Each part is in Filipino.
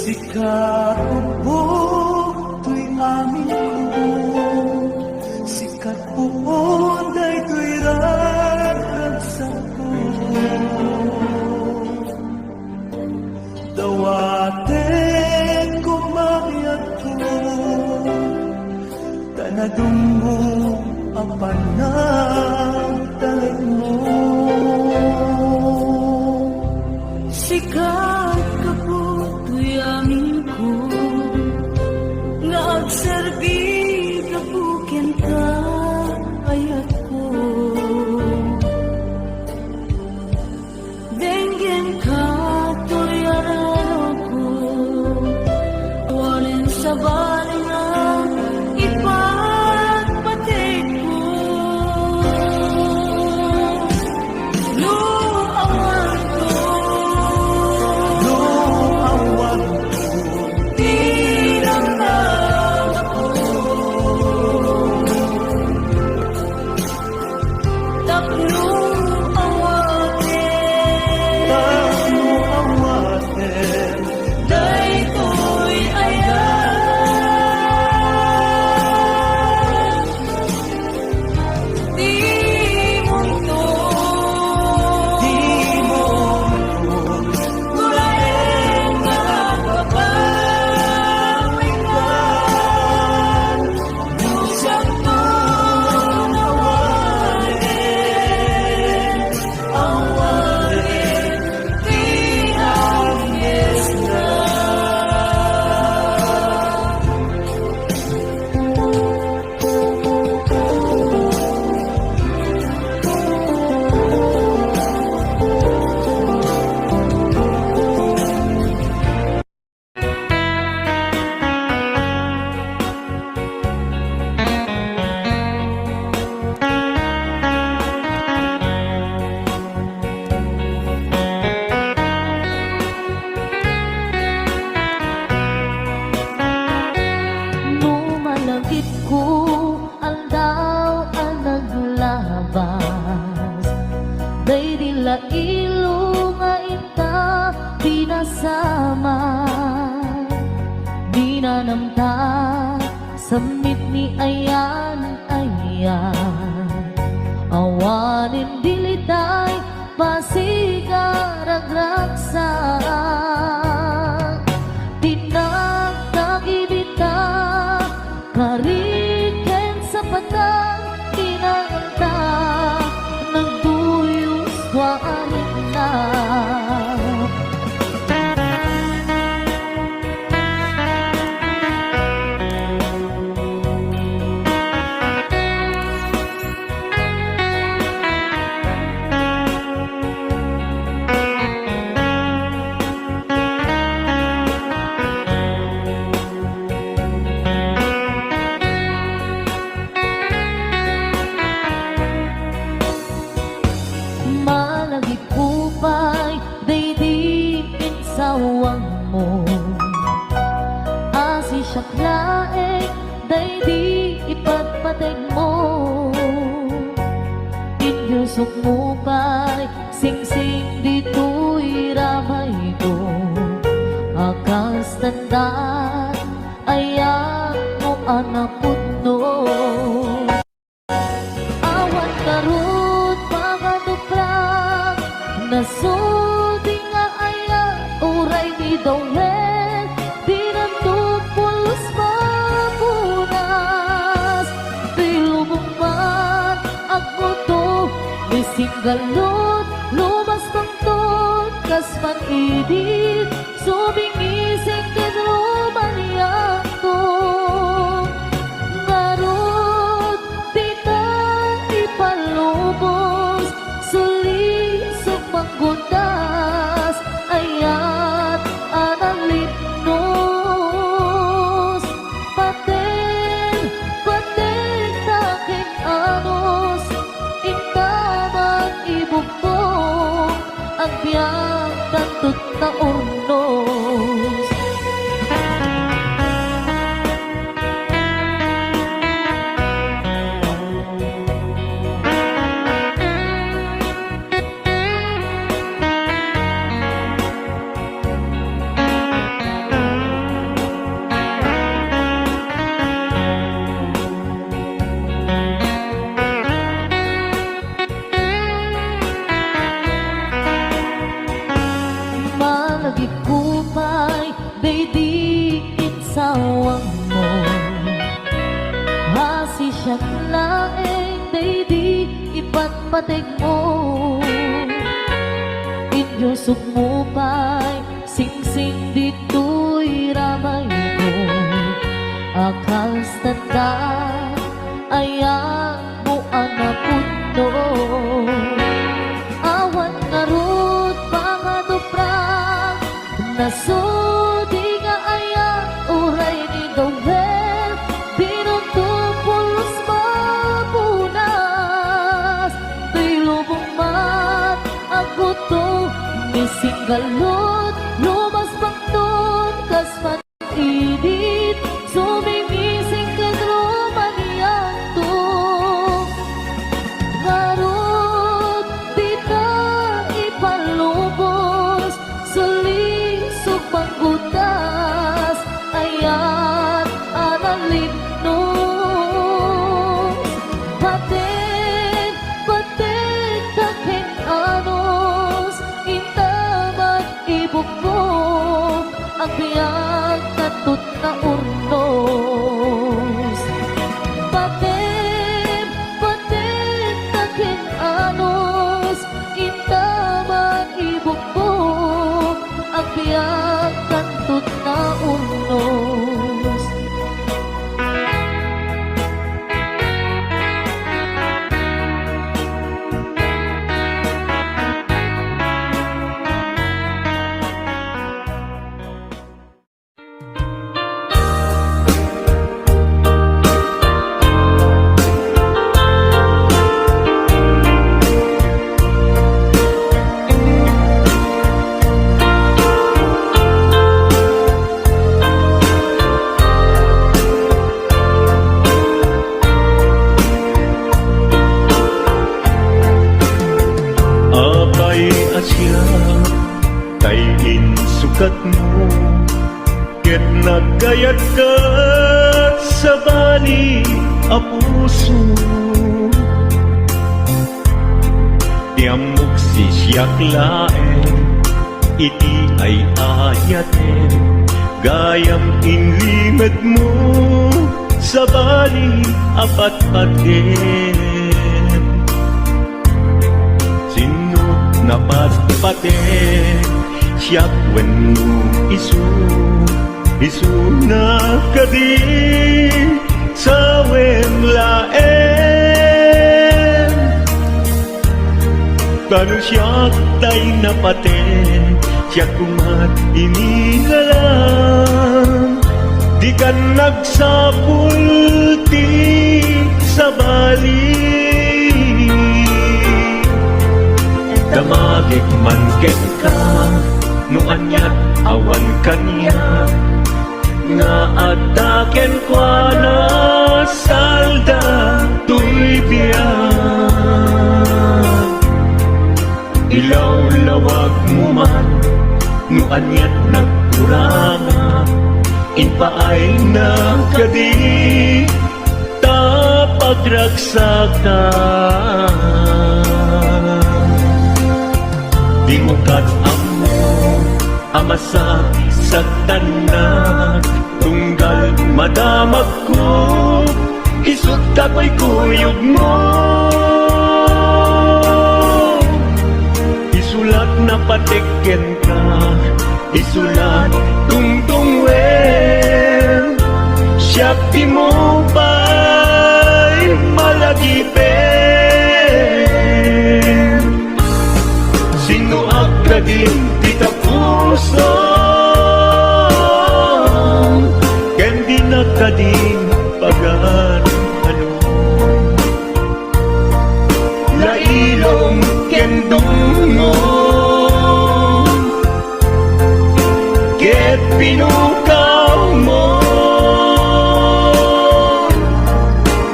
Sikat ubok tuy amin ko, sikat puon day tuy raragsak ko. Dawaten kumayat ko, tanadungo ang panagdalag mo. Sikat ka po tuy amin ko, nga agserbi ka po ken ka ayat ko. Denggen ka tuy araro ko, walin sa balingan ipagpatik ko. Luawan ko, Luawan di ramdam ako. Tapno awatin, tapno awaten, daytoy ayan. Di mundo, di mo mulaeng magpapawikan. Siyang awatin, di ayes na. Lumalagit ko ang daw ang naglabas. Day dila ilo nga ita pinasama. Di na namta samit ni ayan ayan. Awanin dilitay pasigaragraksak. Tinagtagibita kariken sa patang tinangta, nagduyos waanin na. Malagip kupay, daydipin sawang mo. Asi siyak laeng, daydi ipagpateg mo. Inyusok mo pa'y sing-sing dito'y ramay ko. Akas tandaan, ayak mo anak putno. Awan karut pagaduprak, nasulti nga aya uray ni Dawel. Dinandog pulos mapunas, tilubong man agmuto. Bising galot, lumas pangtot, kas panidit, subingising kinrumaniyak ko. Ngarot, di ka ipalubos, suli sumanggundas, ayat analipnos. Paten, paten taking anos, intamang ibugtong, ang biyang tantut na gikupay day di insawang mo hasi siya laeng day di ipatpatig mo inyo sugmupay sing-sing dito'y ramay ko akal tanda ayan mo anapundo awan nga rut panganuprang nasudi nga ayan uray ni gawin pinuntupulos mapunas tuy lubong mat ako to mising galot lumas pangton kas man-idit sumimising kadrumaniyan to ngarot di ka ipalubos sulisog panggutas ayan analipnos paten takin anos intaman ibukbok ang biyag katut na urnos paten takin anos intaman ibukbok ang biyag katut na urnos Abay asya tayin sukat mo ket nagayat ka sa bali a puso tiamok si siyak laeng iti ay ayaten gayam inlimet mo sa bali apat-paten sinut na patpaten siyak wenno isu na kadi sa wemlaen kanu siyak tay napaten siyak kumat inilalang di ka nagsapulti sa bali damagik man ket ka no anyat awan kanya nga ataken kwa na salda tuy biyak ilaw lawag mo man no anyat nagkuranga inpaay na kadi tapagragsakan di mo amo amasa sa tanan tunggal madamag ko isut kako'y kuyog mo isulat na patiken ka isulat tungtungwen siyak di mo ba'y malagipen sino agkadin kita puso ken di nakadin pagan ano lailong ken dungo ket pinukaw mo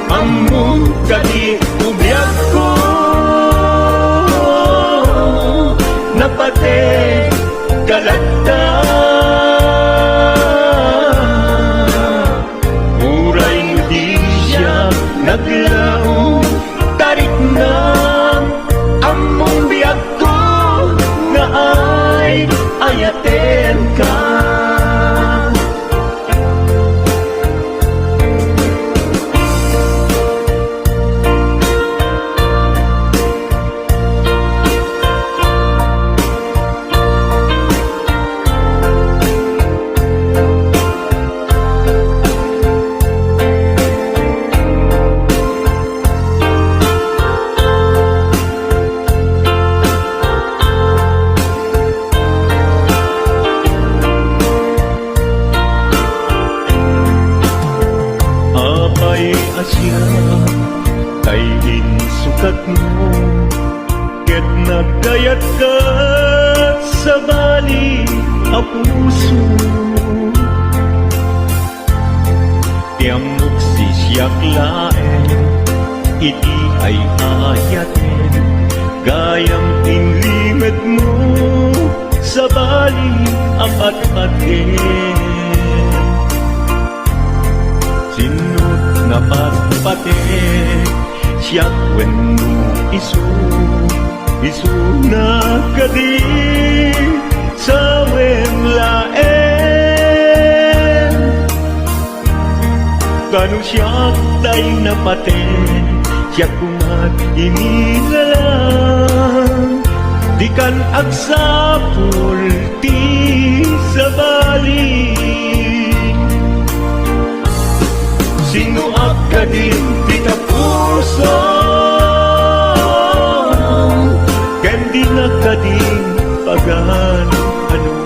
among kadi ubyak ko napate kalagta muray di siya naglaw tarik na among biyak ko na ay ayate ayaten ka. Asya kay insukat mo, ket nagdayat ka sa bali a puso. Tiamok si siyak laeng, iti ay ayaten, gayang inlimet mo sa bali apat-aten. Sinot na patpatek, siya wenno isu na kadi sa wenlaen. Kanu siya tay napaten, siya kumat inilalang, di kan agsapul ti sa bali. Sino ka din di ka puso, kandi na ka din pagan ano.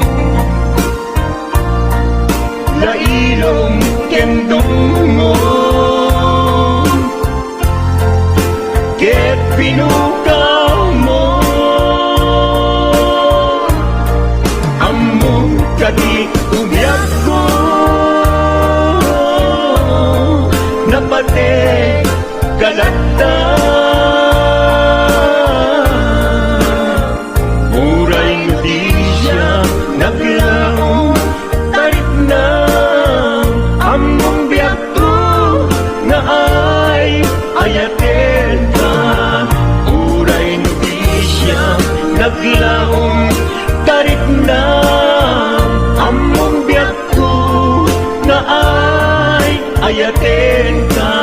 Lailong kendong mo, ket pinukaw mo, among ka di umyak ko. Napate galata, muray di siya naglaong tarik na among biyak ko na ay ayaten ka. Muray di siya naglaong tarik na among biyak ko na ay ayaten ka.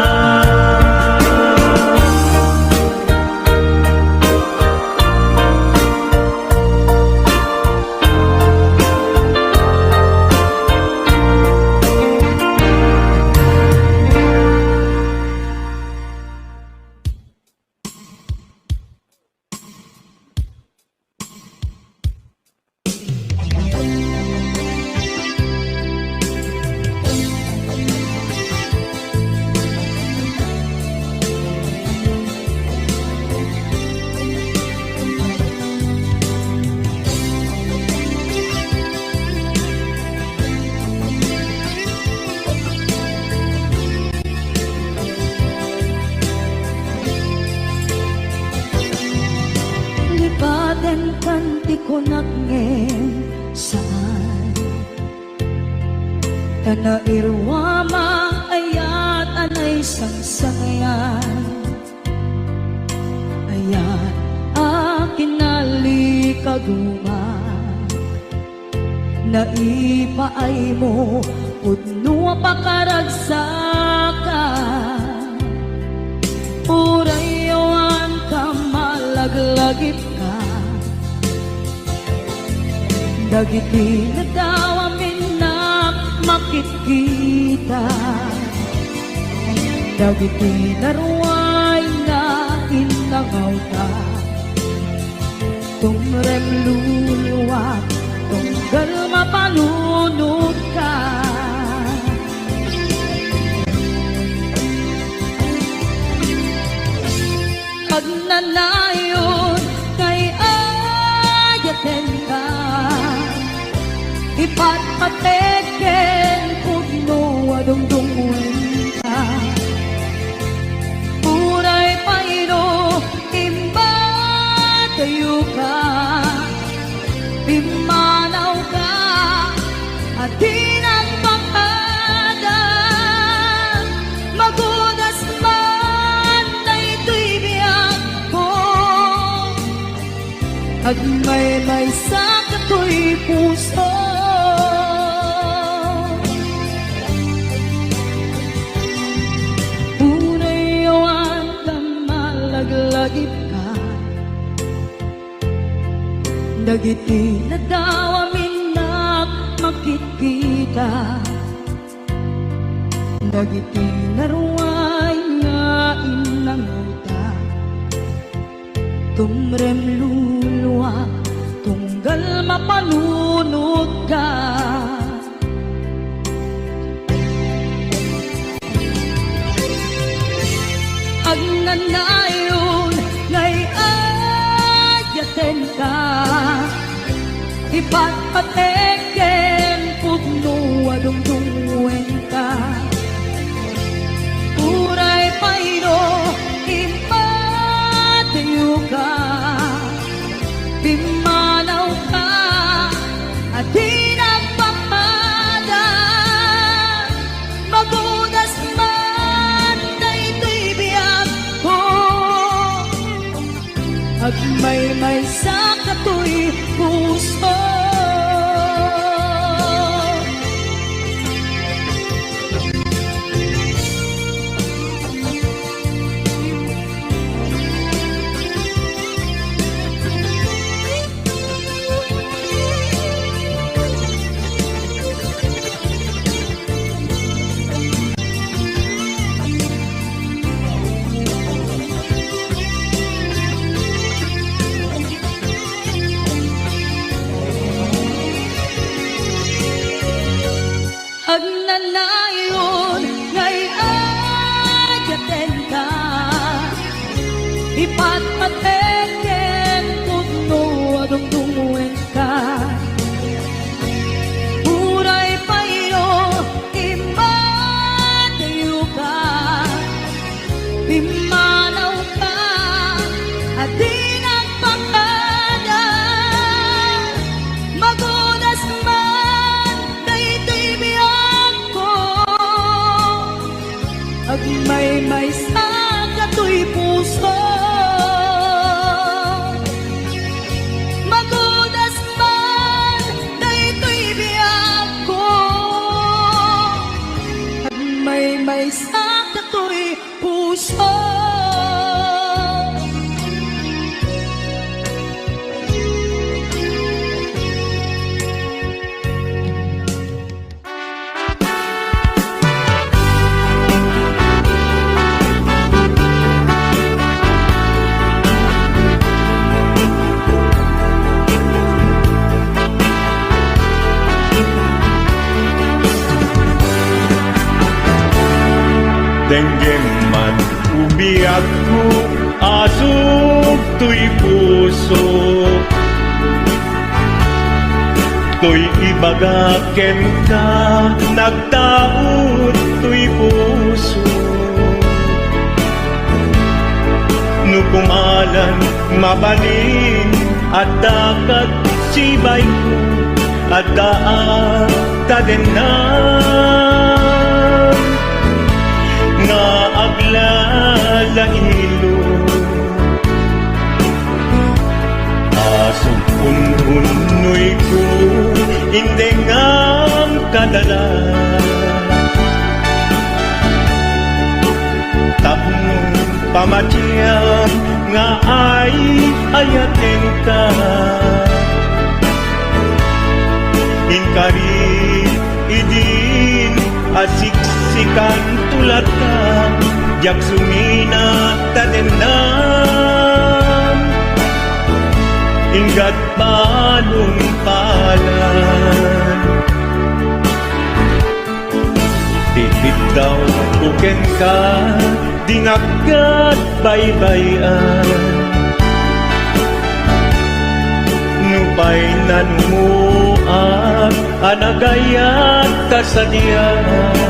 Kanti ko nagngem saan kana irwama ayat anay sangsangayan ayat akin nalikaguma naipaay mo pudno pakaragsakan urayawan ka malaglagip ka. Dagiti na daw amin na makikita, dagiti na ruway na inangaw ka. Tumrem luluwat, tunggal mapalunod ka. Pagnanayon kay ayaten ka, ipatpateken pugno adungdungun ka. Puray paino imba tayo ka, pimanaw ka at dinang pangada. Magudas man na ito'y biyak ko, at may sakato'y puso. Dagiti na daw amin magkikita, dagiti naruay nga inanguta, tumrem luluwa tunggal mapanunod ka. Agnanayon ngay ayaten ka, ipatpateken pugno adungdungwen ka. Uray payno impatiyo ka, pimanaw ka at di nagpapada. Magudas man daytoy biyag ko, agmay-may sa katoy puso. Agnanayon ngay ayaten ka, ipatpateken pugno adungdungwen ka. Uray payno impatiyo ka, pimanaw ka at di nagpakada. Magudas man daytoy biyag ko, agmay-may sa katoy puso. Magudas man daytoy biyag ko, agmay-may sa katoy puso. Denggem man ubiag ko, asok to'y puso. To'y ibagaken ka, nagtaot to'y puso. Nukumalan, mabalin, at dakat sibay ko, at daat tadenan. Nga aglalahilo, asong ununoy ko, hindi ngam kadala. Tapno pamatyam nga ay ayaten ka, inkari idin asiksikan tulat ka, jak sumina tadenan, inggat balong palan. Titit daw tuken ka, dingagkat baybayan, nupay nanumuan, anagayat kasadian.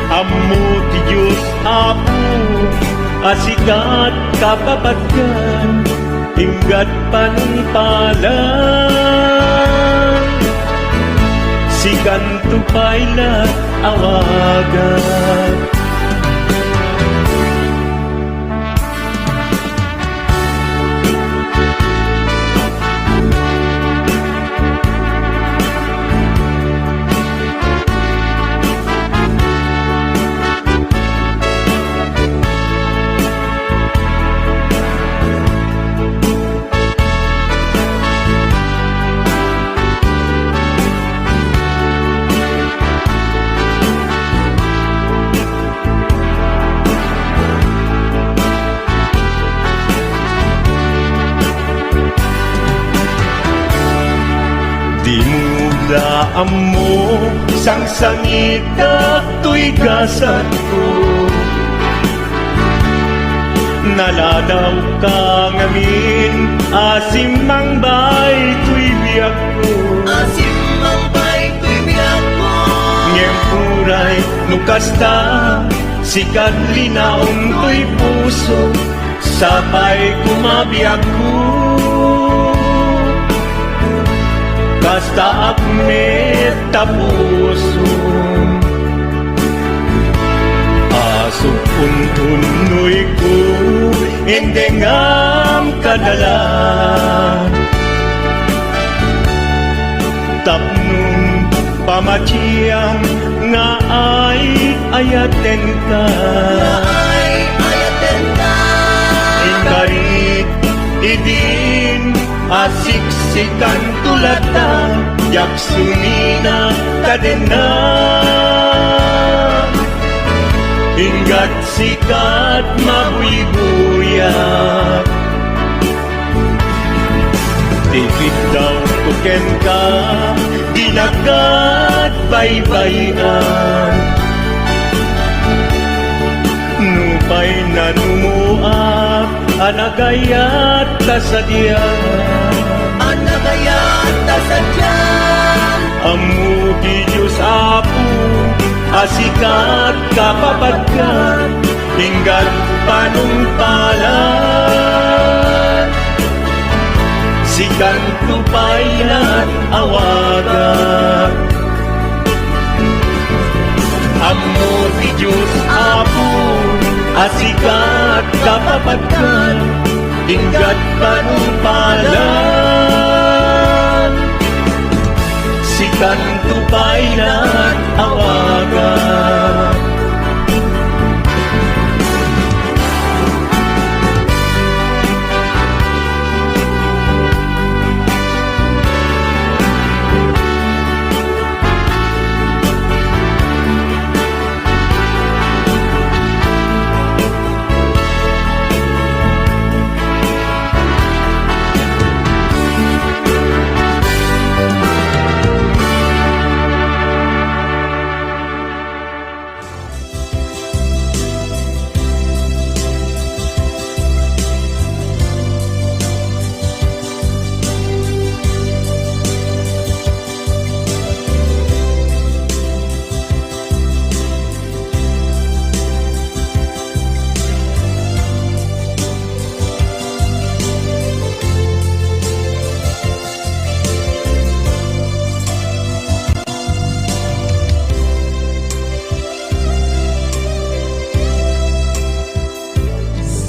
Ammo ti Diyos Apo, asikat kapapatgan, inggat panungpalan. Sikan tupayla awagan. Di mo daan mo sang sangit to'y gasat ko. Naladaw ka ngamin, asim mang bay to'y biyak ko. Asim ang bay ko'y biyak mo. Ngem puray nukasta, sikat linaon to'y puso, sapay kumabiyak ko. Kasta akmet tapuso, asok untunoy ko, endengam kadala. Tapnong pamachiyang nga ay ayaten ka. Ay ayaten ka. Ingarit idin asiksikan tulata, yaksunina kadena. Ingat sikat mabuy-buyak, tipid daw tuken ka, dinagat baybayan. Nupay na numuak, anagayat kasadya. Anagayat kasadyan. Amu di Diyos apo, asikat kapapagkat, hinggat panumpalan. Sikan tupayan awagan. Amu di Diyos apo, asikat kapapagkat, hinggat panumpalan. Sikan tupayan awagan.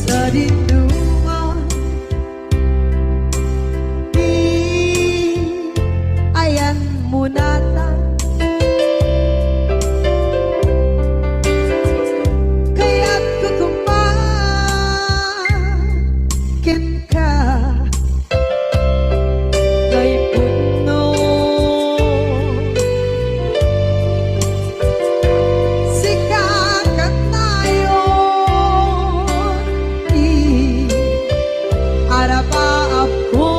Sa dinungan, di ayan munata. Kaya't kukumakin ka kay puno. Sikakat tayo arapaap ko.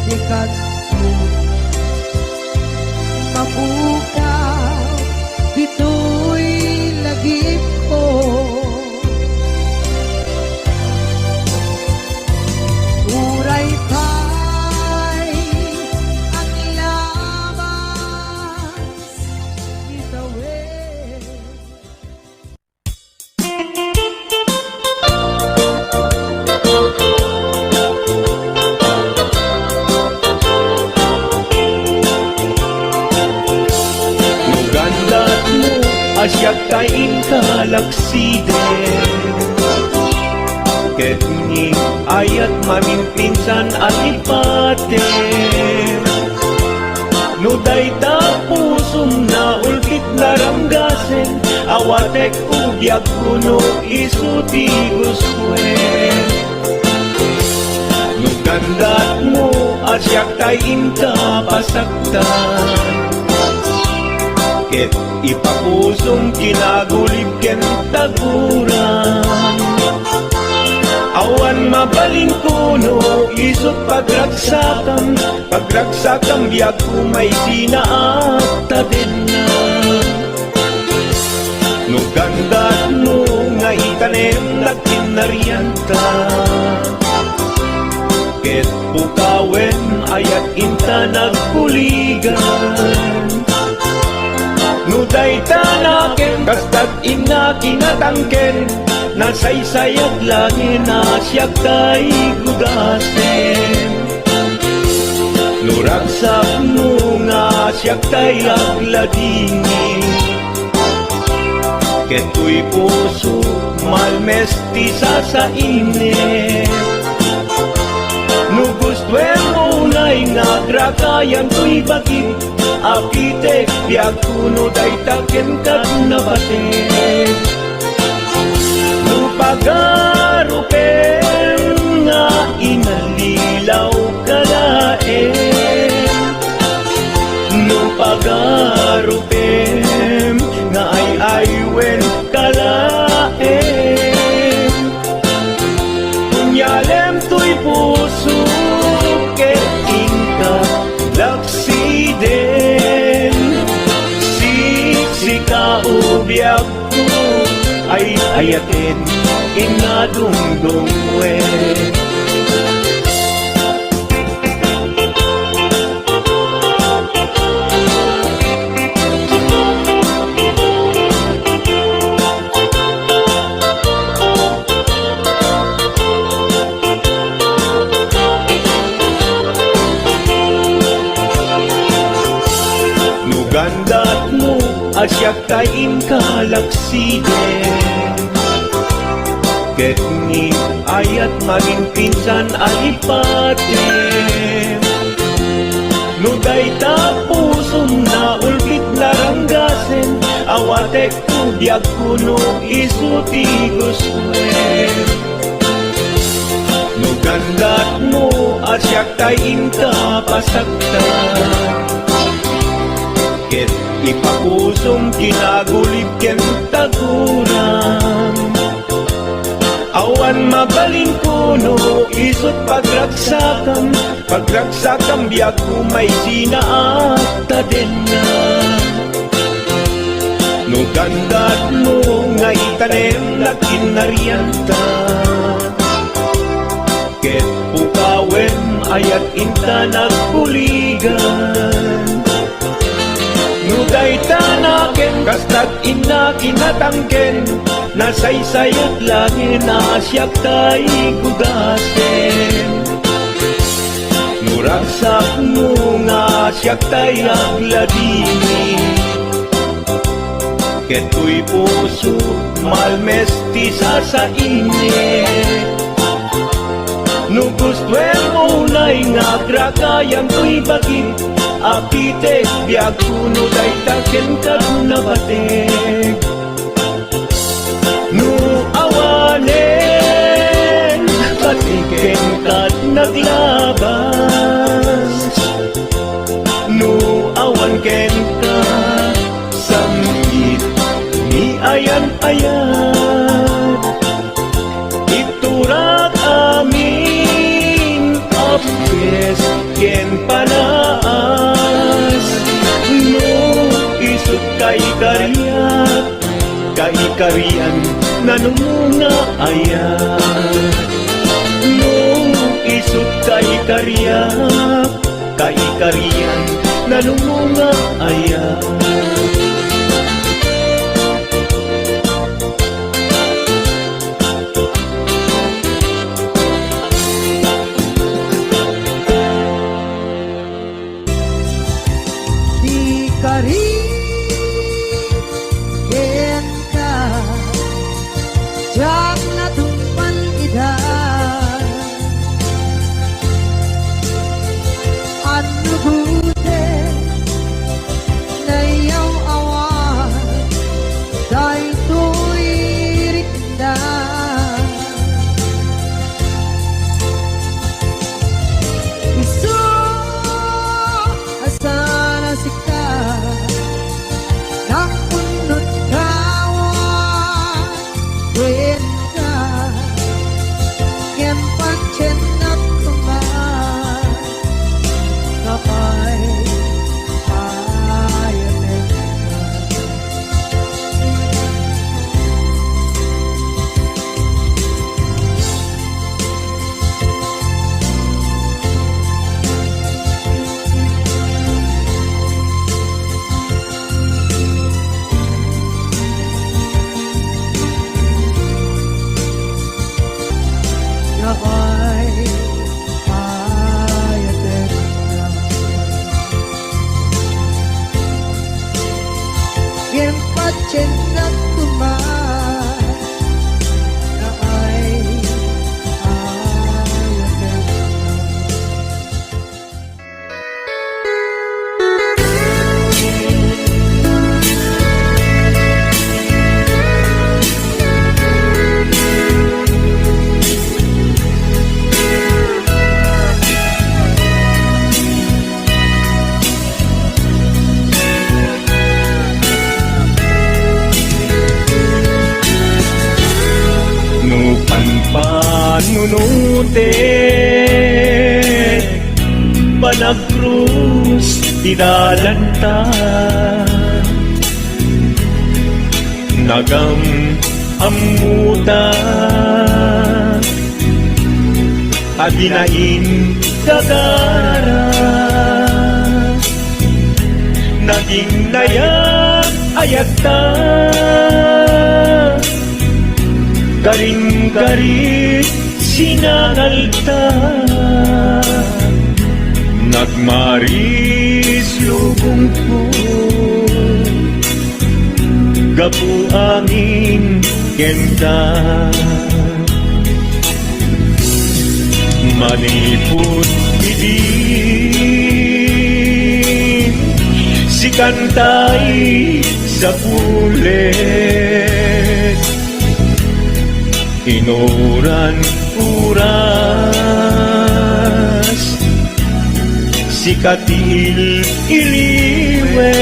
dekat mo. Mabukaw, dito'y lagip ko. Uray pa'y ang labas, itawid. Nugandat mo asyak kain kalaksiden Ketni ayat maminpinsan alipaten Nuday ta pusum na ulkit laranggasen Awatek ugyag kuno isuti guswen Nugandat mo asyak kain kapasaktan Ket ipapusong kinagulib ken taguran Awan mabalin kuno isot pagragsakam biag kumay sinaakta din na Nugandat mo nga itanem na kinarianta Ket pukawen ayat inta nagkuligan Nuday tanaken, kastat ina kinatangken Nasaysayat langin na siyak kay gudasen Nuragsak mo nga siyak kay agladingi Keto'y puso malmesti sa init Nugustwen mo na'y nagrakayan to'y bakit Apitek biag kuno day taken kag nabaten Nupagarupen nga inalilaw kalaen Nupagarupen nga ay aywen kalaen Kunyalem to'y puso keting ka laksiden Sikaubyak ko ay ayatin inadungdungwe Nugandat mo asyak kain kalaksiden Ketni ayat maging pinsan alipaten Nuday ta pusong na ulkit laranggasen Awatek ugyag kuno isuti guswen Nugandat mo asyak kain kapasaktan Ket ipapusong kinagulib ken taguran Awan mabalin kuno isot pagragsakam biag kumay sinaakta din na Nugandat mo nga itanem na kinarianta Ket pukawen ayat inta nagkuligan Nuday tanaken, kastat ina kinatangken Nasaysayat langin na siyak kay gudasen Nuragsak mo nga siyak kay agladini Keto'y puso malmesti sa init Nugustwen mo na'y nagrakayan to'y bakit Apitek biag kuno day taken kag nabatek Nu awanen patiken kat naglabas Nu awan ken ka samgit ni ayan-ayan Iturak amin apes ken panaas no isut kay karian nanumuna ayat no isut kay karian nanumuna ayat. Di ka rin ka Diyak na tumpan ida Ano buti na iyong awan Dahil to'y rikda Iso asana sika Nakunod kawan When ka Ken pancen at tuman Kapay ayanin ka Kapay ayanin ka Ken pancen at tuman Kapay ayanin ka No panpanunute Panagkrus Didalanta Nagam amuta Adinain kagara Naging nayak ayata Karing-karit sinangalta Nagmaris lubong ko Gapu angin kenta Maniput bibig Si kantay sa pulet Inuran uras Si katil iliwet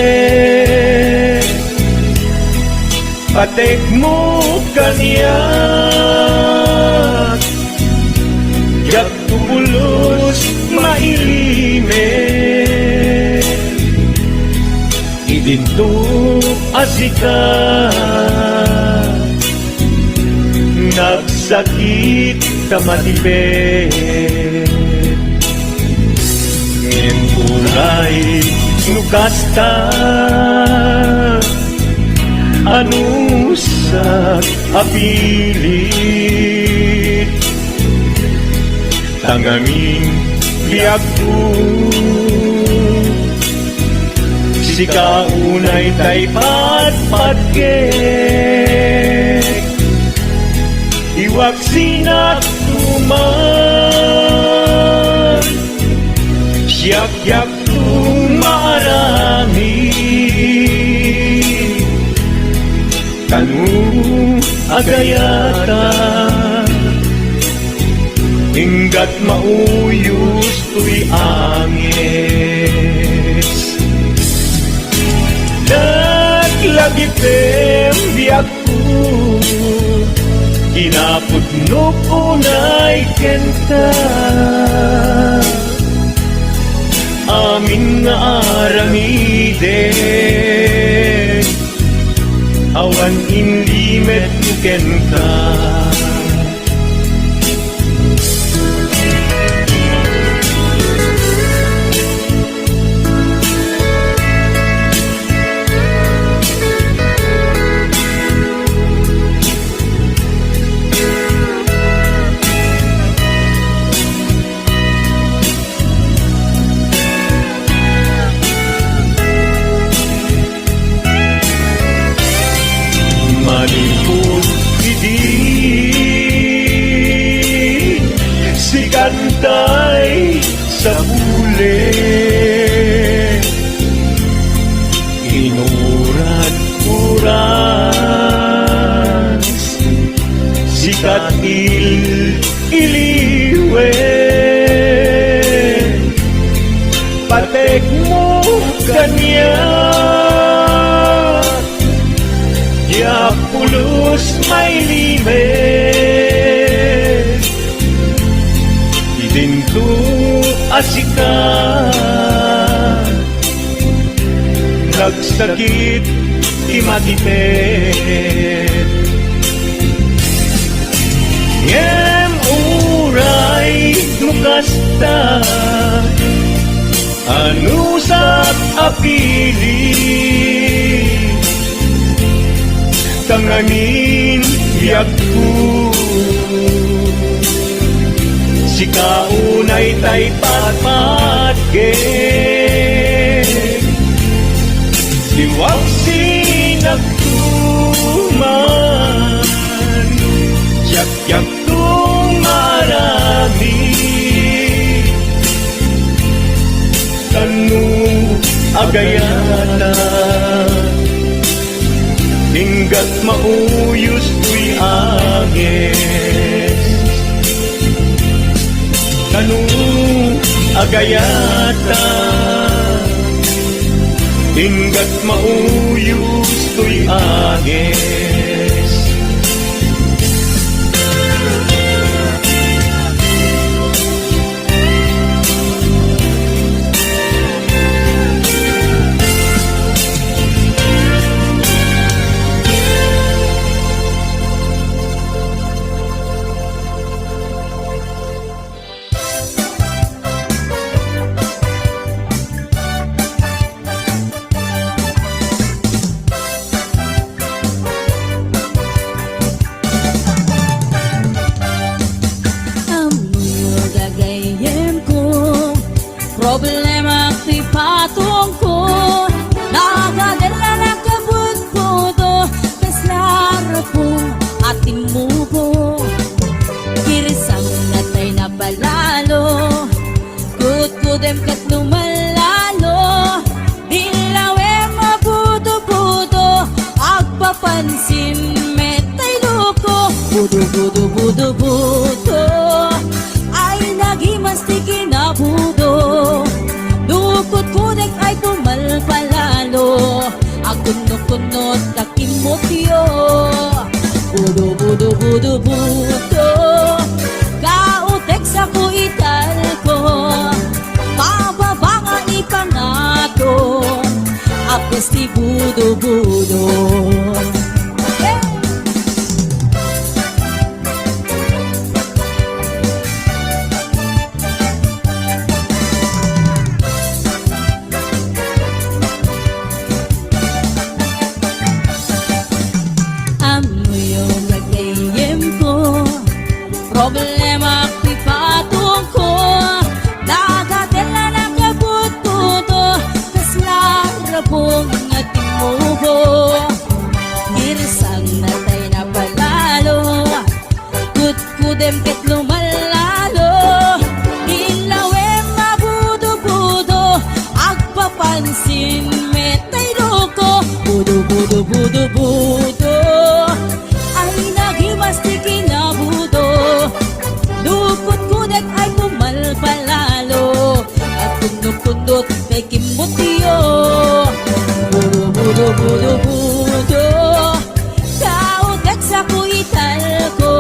Patek mo kanyak Yak tubulos mailimit Idinto asika Nagsakit kamatipet Ngin kulay nukasta Anusak apilit Tangamin liagto Si kaunay tay patpatgek Iwag sinat tuman Siyak-yak tumarami Kanu agayata Hinggat mauyos tuy angis Naglagipem biyak ko Kinapudnok unay kenta amin nga aramiden awan inlimet ken ka. Malipot idi si kantay sa huli, inurat-urat si katil iliwe, patek mo kanya ya pulos may limet, idinto asikan, nagsakit imatipet. Ngem uray nukasta, anusat apili, tanganin yakku si kaunay tay patpat liwag sinagtuman yak tung marami kanu agayata hinggat mauyos tuy agis kanu agayata hinggat mauyos tuy agis. Problema ti patong ko, nagadala na kabut-buto, kaslara po atin mo po, kirisang natay na balalo, kut-kudem kat lumalalo, dilawe mabuto-buto, agpapansin metay loko, budo-budo-budo-budo, ay nagimastikin na budo. Dukot-kudek ay pumalpalalo, akunot-kunot kakimotyo, budo-budo-budo-budo, kautek sa kuital ko, pababa nga ipangato, apos ti budo-budo. Problema ti patong ko, nagadala na kabut-buto, kaslara pong ating mubo, kirisang natay na palalo, kut-kudem ket lumalalo, ilawe mabudo-budo, agpapansin metay loko, budo-budo-budo-budo, ay nagimastikin na budo. Dukot-kudek ay pumalpalalo, at kundot-kundot kay kimotyo, budo-budo-budo-budo, kautek sa kuital ko,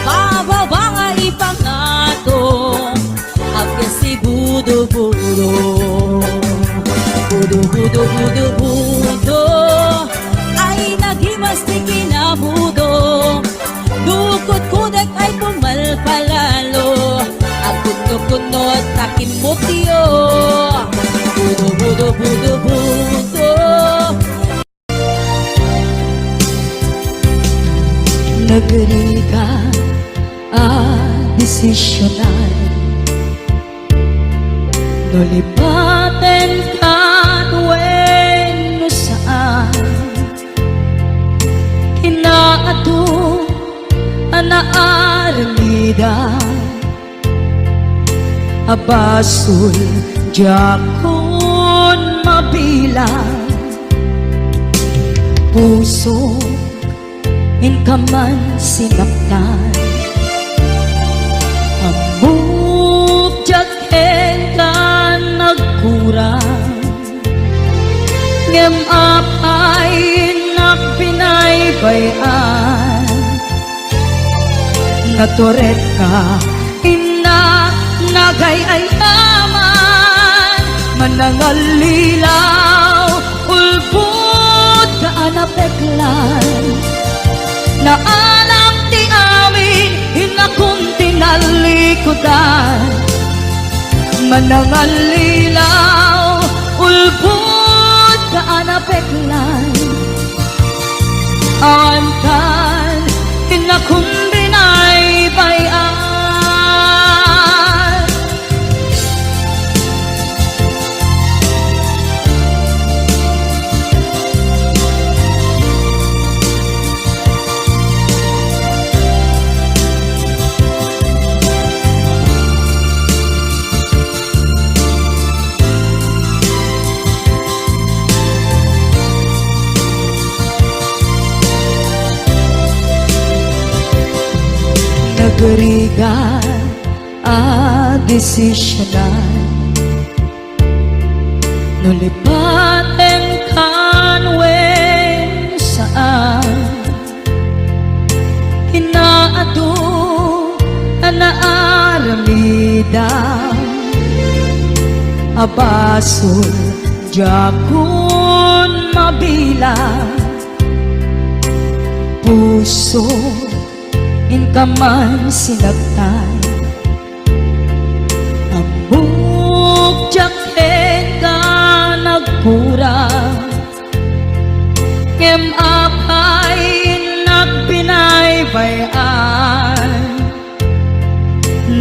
pababa nga ipangato, agkas si budo Budo Budo Budo Budo Budo ay naghimas di kinabudo. Dukot kudak ay pumalpalalo. Akot no kuno at takin mo tiyo. Budo Budo Budo Budo. Nagriga desisyonan nulipaten kan wenno saan kinaatu anaaramida abasul jakon mabilang puso inkaman sinaptan amuk jaken ka nagkurang ngem apay nakpinaybayan naturet ka ina nagayayaman manangalilaw ulpot ka anapeklan na alam ti amin hinakong tinalikudan manangalilaw ulpot ka anapeklan antan hinakong binaybayan. Nagriga desisyonan nulipaten kan wen saan kinaadu anaaramida abasul jakun mabilang puso inkaman sinagtan amuk jaken ka nagkurang ngem apay nagbinaybayan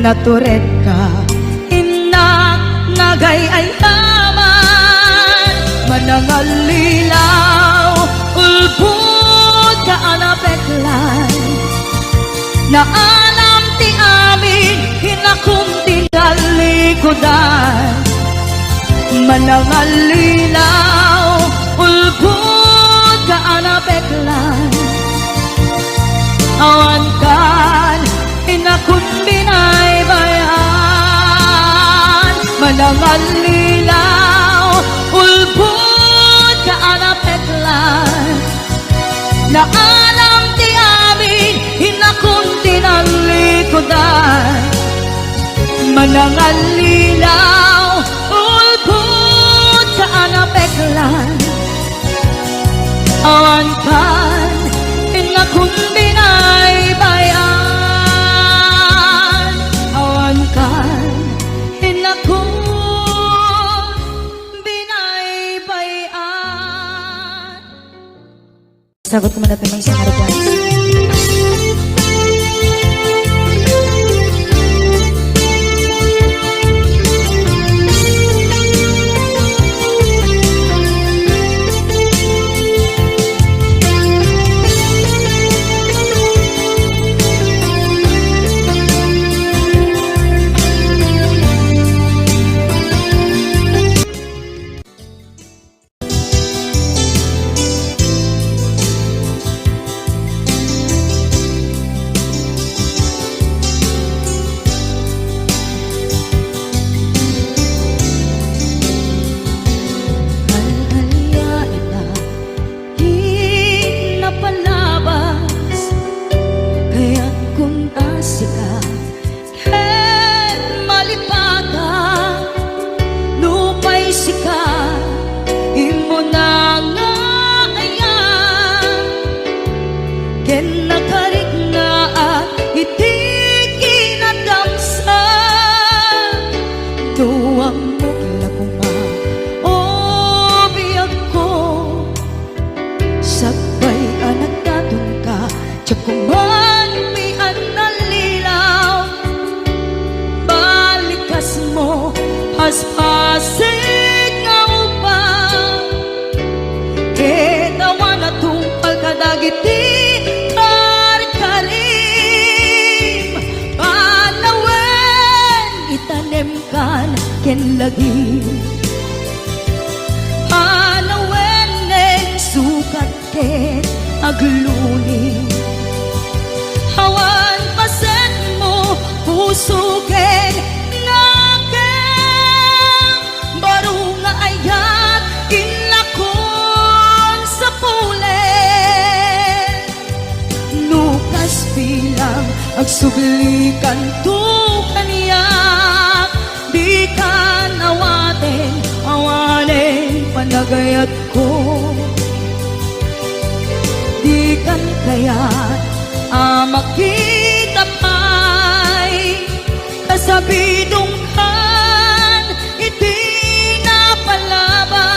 naturet ka inak nagayayaman manangalilaw ulpot ka anapeklan na alam ti amin hinakong tinalikudan manangalilaw ulpot ka anapeklan awan kan hinakong binaybayan manangalilaw ulpot ka anapeklan na alam ti amin hinakong tinalikudan manangalilaw ulpot ka anapeklan awan kan hinakong binaybayan awan kan hinakong binaybayan. Sagot ko muna may isang request. sikat, imo na nga ayan, ken nakarik na at iti kinadamsa, duwang mo kilakuma, o biyag ko, sabay anak datong ka, tiyak kuman mian na lilaw, balikas mo, haspasig nga upang, ketawa na tungpal kadagiti, karikarim, panawen, itanem kan ken lagi, panawen neng sukat ken agluni, hawan pasen mo puso ken ngaken, baru nga ayat kinlakon sa pulen, nukas bilang agsublikan tu kaniyak, di ka nawaten awanen panagayat ko, di kan kayat makita pa'y kasabidong kan iti napalabas.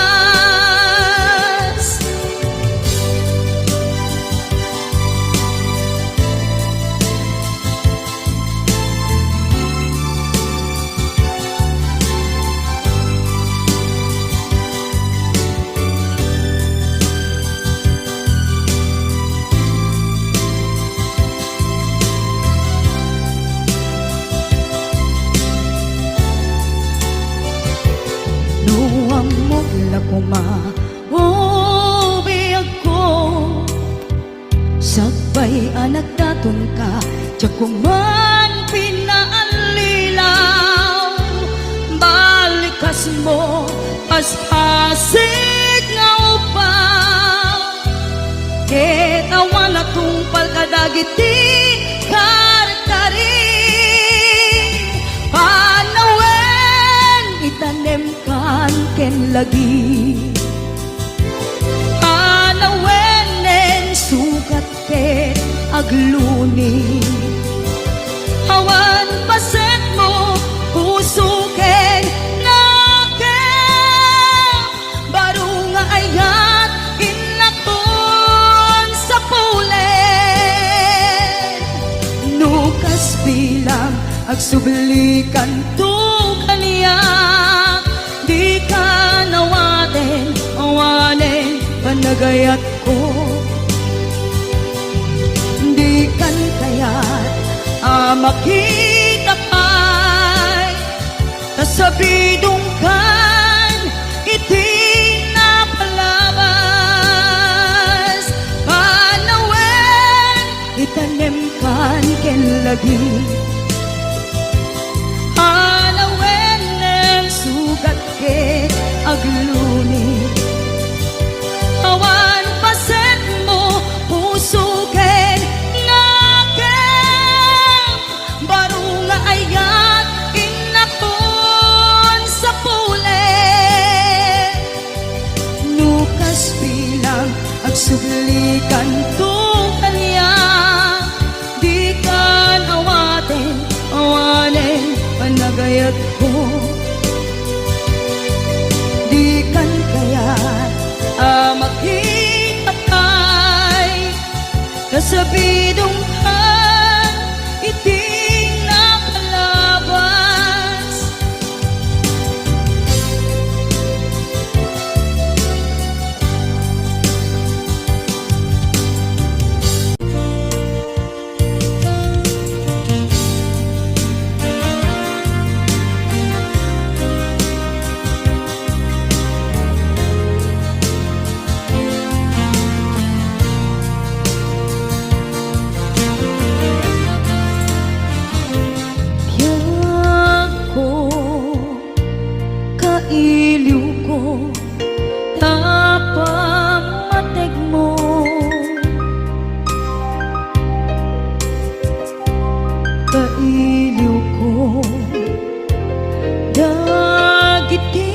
Nuwang mo lakuma, o biyag ko, sabay anak daton ka, tiyak kuman pinaanlilaw, balikas mo, paspasig nga upang, ketawa na tungpal kadagiti, karikarim, panawen, itanem kan ken lagi, panawen nen sukat ken agluni, hawan paset mo puso ken ngaken, baru nga ayat inlakon sa pulen, nukas bilang agsublikan tu kaniyak, di ka nawaten awanen panagayat ko, di kan kayat makita pa'y kasabidong kan iti napalabas, panawen itanem kan ken lagi, panawen neng sugat ken agluni, hawan paset mo puso ken ngaken, baru nga ayat inakon sa pulen, nukas bilang agsublikan tu kaniyak, di kan awaten awanen panagayat ko, di kan kayat makita pa'y kasabidong kan iti napalabas. kailiw ko dagiti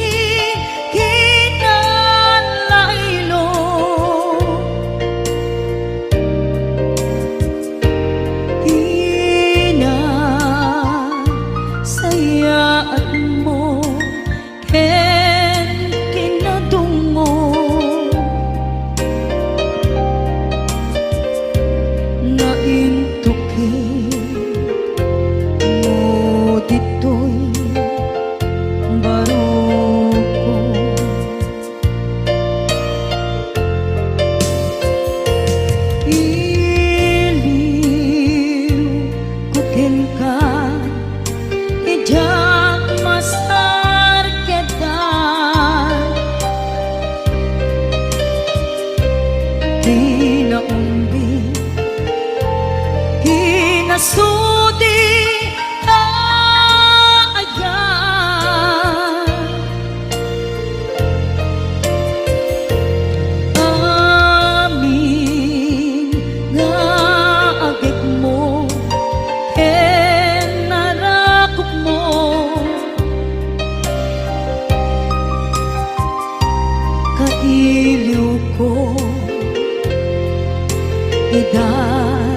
idan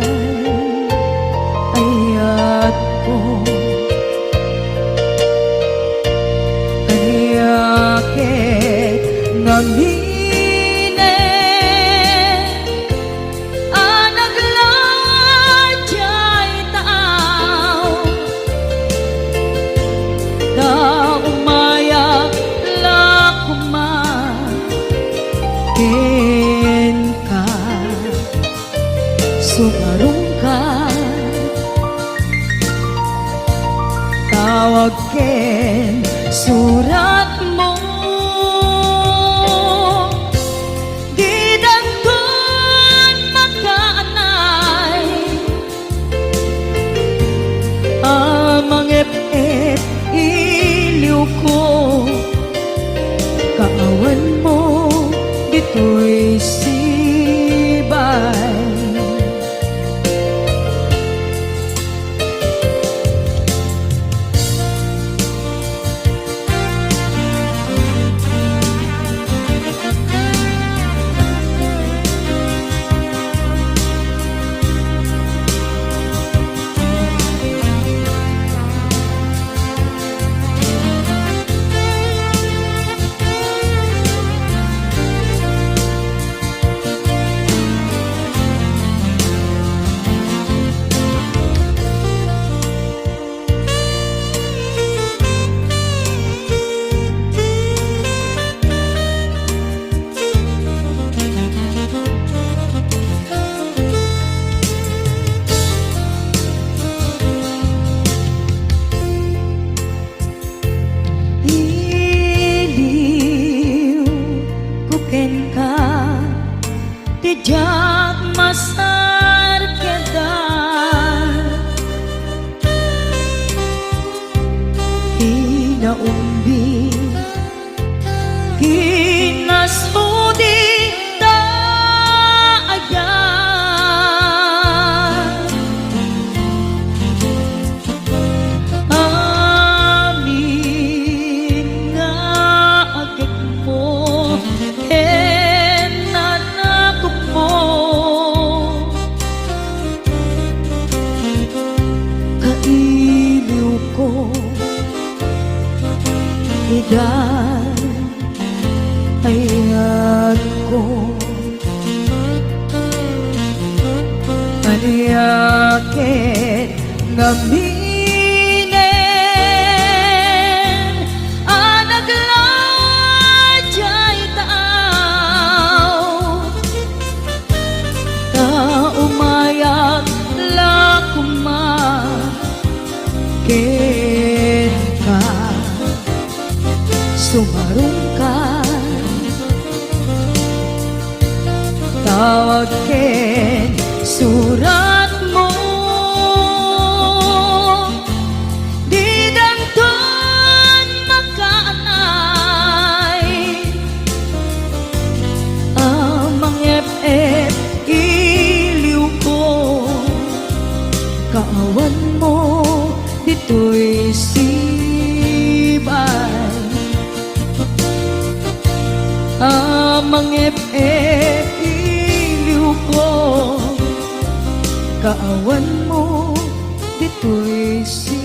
ayat ko ayakit ngamine anagladyay taaw da umayak lakuma ken ka sumarong ka tawag ken surat mo di dagton makaanay amang ep-ep iliw ko kaawan mo dito'y sibay Tijak masar kedar Hinaumbi Hinasudi daayan Amin nga agad mo kailiw ko idan ayat ko aniyakit ngaminen anagladyay taaw ta umayak lakuma ken ka sumarong ka tawag ken surat mo di dagton makaanay amang ep-ep iliw ko kaawan mo dito'y sibay amang ep-ep iliw ko kaawan mo dito'y sibay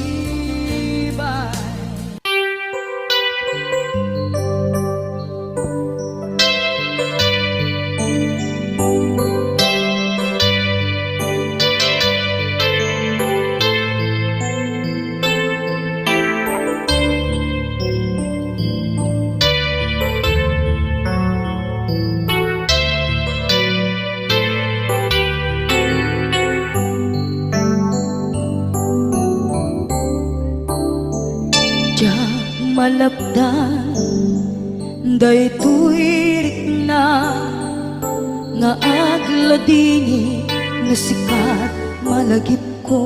malapdan daytoy rikna nga agladini nga sikat malagip ko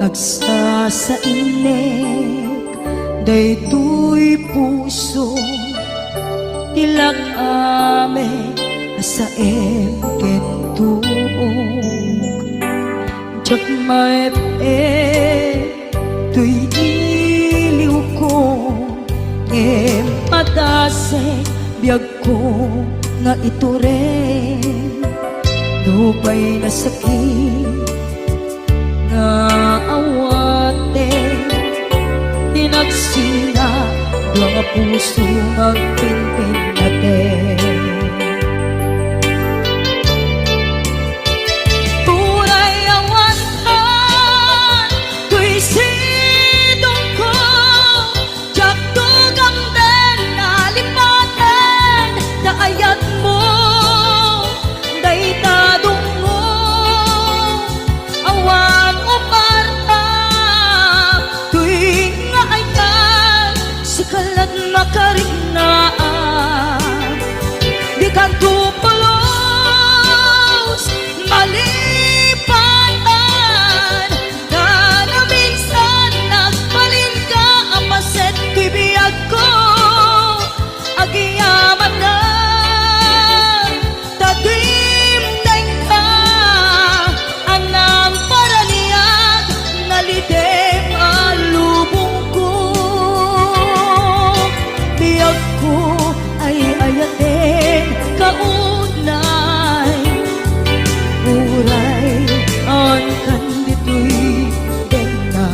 agsa sa inek daytoy puso tilak ame asaem ket tuog jak maep tuy iliw ko patase biyag ko nga ito rin Lupa'y nasakit na awate, tinagsina mga puso magpinpinatin. Puray awantan, tuy sidong ko, jak tugang den nalipaten, naayat mo, daytadong mo, awan o parta, tuy nga ayan, sikalat makarinaan, di kan tupulos, malipatan, na na minsan nagbalin ka, apaset tuy biyag ko, agiyaman na, tagimdeng ka, anang paraniyag, nalidem alubong ko, biyag ko ay ayatin kaunay, uray ang kandito'y dena.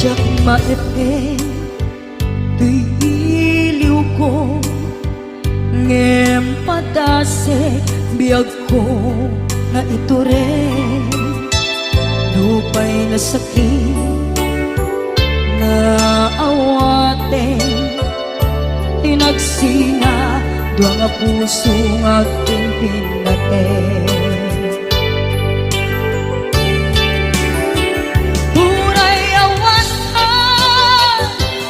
Jak maepen tuy iliw ko, ngem padase biyag ko nga ito rin. Lupa'y nasakit na awate, tinagsina dua nga puso nga aking pinaten. Puray awantan,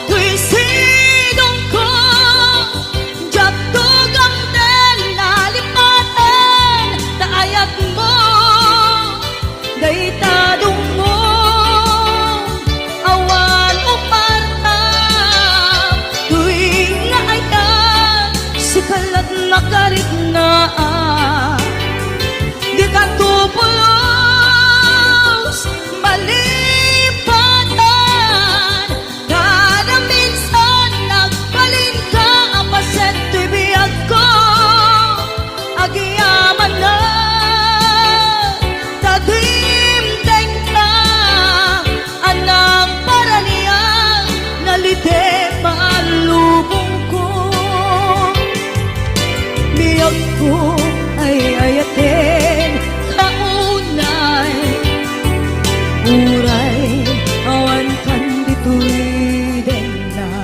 tuy sidong ko, jak tugang den nalipaten, naayat mo, daytadong mo, awan o parta, tuy nga ayan, sikalat makariknaan, di ka tupulos, malipatan, kada minsan nagbalin ka, apaset tuy biyag ko, agiyaman na, tagimdeng ka, anang paraniyang, nalite maalubong ko, biyag ko ay ayatin kaunay, uray awan kandito'y dena.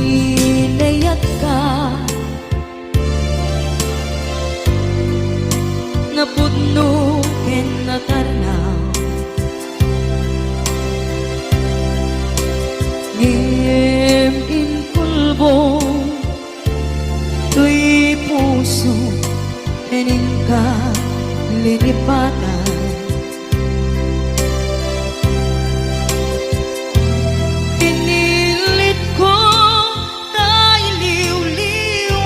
Inayat ka, napudno ken natarnaw, ngem inkulbo, tuy puso ening ka linipatan. Pinilit ko na iliw-liwan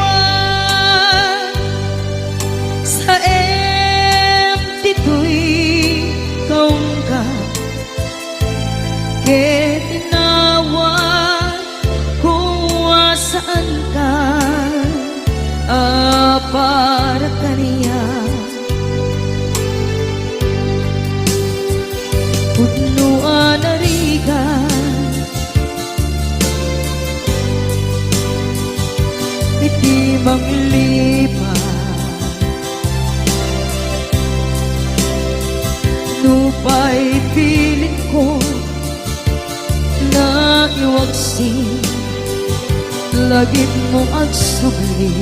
sa empty to'y kaun ka, ket tinawag kung saan ka, para kaniya. Pudnuan na rigan, iti manglipat, lupa'y pilit ko na iwagsin, lagit mo agsubli.